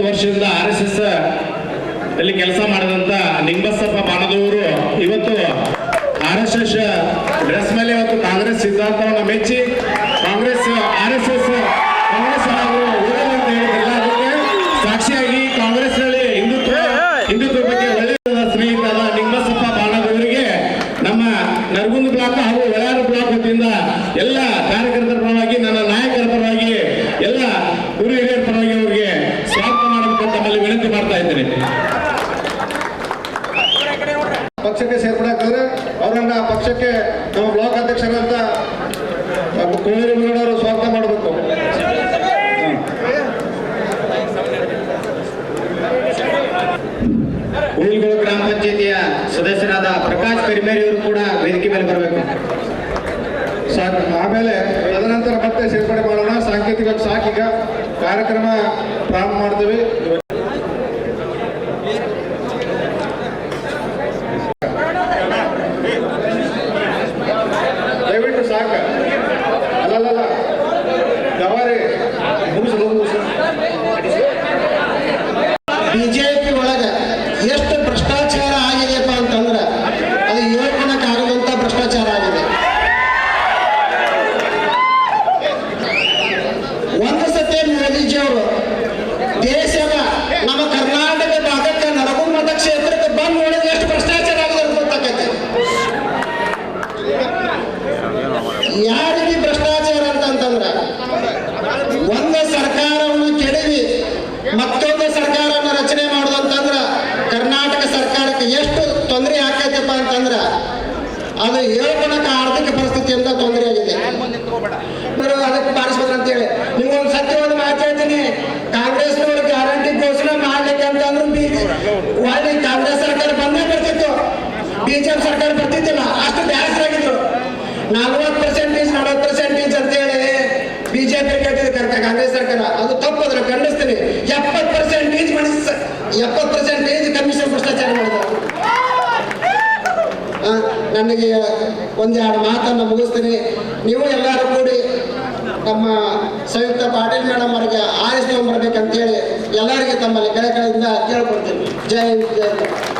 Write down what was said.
ವರ್ಷದಿಂದ RSS ಅಲ್ಲಿ ಕೆಲಸ ಮಾಡಿದಂತ ನಿಂಗಬಸಪ್ಪ ಬಾಣದವರು ಇವತ್ತು RSS ಡ್ರೆಸ್ ಮೇಲೆ ಇವತ್ತು ಕಾಂಗ್ರೆಸ್ ಸಿದ್ಧಾಂತವನ್ನು ಮೆಚ್ಚಿ ಕಾಂಗ್ರೆಸ್ RSS ಕಾಂಗ್ರೆಸ್ ಹಾಗೂ ಅಂತ ಹೇಳಿದ್ರಲ್ಲ, ಅದಕ್ಕೆ ಸಾಕ್ಷಿಯಾಗಿ ಕಾಂಗ್ರೆಸ್ ನಲ್ಲಿ ಹಿಂದುತ್ವ ಬಗ್ಗೆ ಒಳ್ಳೆಯ ಸ್ನೇಹಿತರಾದ ನಿಂಗಬಸಪ್ಪ ಬಾಣದವರಿಗೆ ನಮ್ಮ ನರಗುಂದ ಬ್ಲಾಕ್ ಹಾಗೂ ಒಳಾರ ಬ್ಲಾಕ್ ವತಿಯಿಂದ ಎಲ್ಲ ಕಾರ್ಯಕರ್ತರ ಪರವಾಗಿ, ನನ್ನ ನಾಯಕರ ಪರವಾಗಿ, ಎಲ್ಲ ಗುರು ಹಿರಿಯರ ಪರವಾಗಿ ಅವರಿಗೆ ಸ್ವಾಗತ ಮಾಡಬೇಕಂತ ತಮ್ಮಲ್ಲಿ ವಿನಂತಿ ಮಾಡ್ತಾ ಇದ್ದೇನೆ. ಪಕ್ಷಕ್ಕೆ ಸೇರ್ಪಡಾಕಿದ್ರೆ ಅವರನ್ನ ಪಕ್ಷಕ್ಕೆ ನಮ್ಮ ಬ್ಲಾಕ್ ಅಧ್ಯಕ್ಷರಂತ ಕೋಳೇರಿ ಮುನ್ನಡವರು ಸ್ವಾಗತ ಮಾಡಬೇಕು. ಉಳಿಗಳು ಗ್ರಾಮ ಪಂಚಾಯತಿಯ ಸದಸ್ಯರಾದ ಪ್ರಕಾಶ್ ಕರಿಮೇರಿಯವರು ಕೂಡ ವೇದಿಕೆ ಮೇಲೆ ಬರಬೇಕು. ಸಾಕು, ಆಮೇಲೆ ತದನಂತರ ಮತ್ತೆ ಸೇರ್ಪಡೆ ಮಾಡೋಣ. ಸಾಂಕೇತಿಕ ಸಾಕೀಗ ಕಾರ್ಯಕ್ರಮ ಪ್ರಾರಂಭ ಮಾಡ್ತೀವಿ. ದಯವಿಟ್ಟು ಸಾಕ ಅಲ್ಲಲ್ಲ ಜವಾರಿ ಮುಗಿಸು. ಬಿಜೆಪಿ ಒಳಗ ಎಷ್ಟು ಭ್ರಷ್ಟಾಚಾರ ಆಗಿದೆಯಪ್ಪ ಅಂತಂದ್ರೆ ಅದು ಹೇಳ್ಕೊಳಕ್ಕಾಗದಂತ ಭ್ರಷ್ಟಾಚಾರ ಆಗಿದೆ. ಒಂದು ಸತಿ ಮೋದಿಜಿ ಅವರು ದೇಶದ ನಮ್ಮ ಕರ್ನಾಟಕ ಭಾಗಕ್ಕೆ ನರಗುಂದ ಮತಕ್ಷೇತ್ರಕ್ಕೆ ಬಂದು ನೋಡಿದ್ರೆ ಎಷ್ಟು ಭ್ರಷ್ಟಾಚಾರ ಆಗಿದೆ ಅಂತ ಗೊತ್ತಾಗತ್ತೆ. ಯಾರಿಗೆ ಭ್ರಷ್ಟಾಚಾರ ಅಂತಂದ್ರೆ ಒಂದು ಸರ್ಕಾರವನ್ನು ಕೆಡವಿ ಮತ್ತೊಂದು ಸರ್ಕಾರವನ್ನು ರಚನೆ ಮಾಡೋದಂತಂದ್ರ ಕರ್ನಾಟಕ ಸರ್ಕಾರಕ್ಕೆ ಎಷ್ಟು ತೊಂದರೆ ಆಗ್ತೈತಪ್ಪ ಅಂತಂದ್ರ ಅದು ಹೇಳ್ಕೊಳಕ ಆರ್ಥಿಕ ಪರಿಸ್ಥಿತಿಯಿಂದ ತೊಂದರೆ ಆಗಿದೆ. ಅದಕ್ಕೆ ಪಾಲಿಸ್ಬೇಕು ಅಂತೇಳಿ ನಿಮ್ಗೊಂದು ಸತ್ಯವಾದ ಮಾತು ಹೇಳ್ತೀನಿ. ಕಾಂಗ್ರೆಸ್ನವರು ಗ್ಯಾರಂಟಿ ಘೋಷಣೆ ಮಾಡ್ಲಿಕ್ಕೆ ಅಂತಂದ್ರು ಒಳ್ಳೆ ಕಾಂಗ್ರೆಸ್ ಸರ್ಕಾರ ಬಂದೇ ಬರ್ತಿತ್ತು, ಬಿಜೆಪಿ ಸರ್ಕಾರ ಬರ್ತಿದ್ದಿಲ್ಲ. ಅಷ್ಟು ಬ್ಯಾಸರಾಗಿದ್ರು. 40% 40% ಅಂತೇಳಿ ಬಿಜೆಪಿ ಕಾಂಗ್ರೆಸ್ ಸರ್ಕಾರ, ಅದು ತಪ್ಪದ್ರ ಖಂಡಿಸ್ತೀನಿ. 70% ಕಮಿಷನ್ ಭ್ರಷ್ಟಾಚಾರ ಮಾಡಿದ್ರು. ನನಗೆ ಒಂದೆರಡು ಮಾತನ್ನು ಮುಗಿಸ್ತೀನಿ. ನೀವು ಎಲ್ಲರೂ ಕೂಡಿ ನಮ್ಮ ಸಂಯುಕ್ತ ಪಾಟೀಲ್ ಮೇಡಮ್ ಅವರಿಗೆ ಆರಿಸ್ಕೊಂಡ್ಬರ್ಬೇಕಂತೇಳಿ ಎಲ್ಲರಿಗೆ ತಮ್ಮಲ್ಲಿ ಕೆಳಕಡೆಯಿಂದ ಕೇಳ್ಕೊಡ್ತೀನಿ. ಜೈ ಹಿಂದ್, ಜೈ ಭಾರತ್.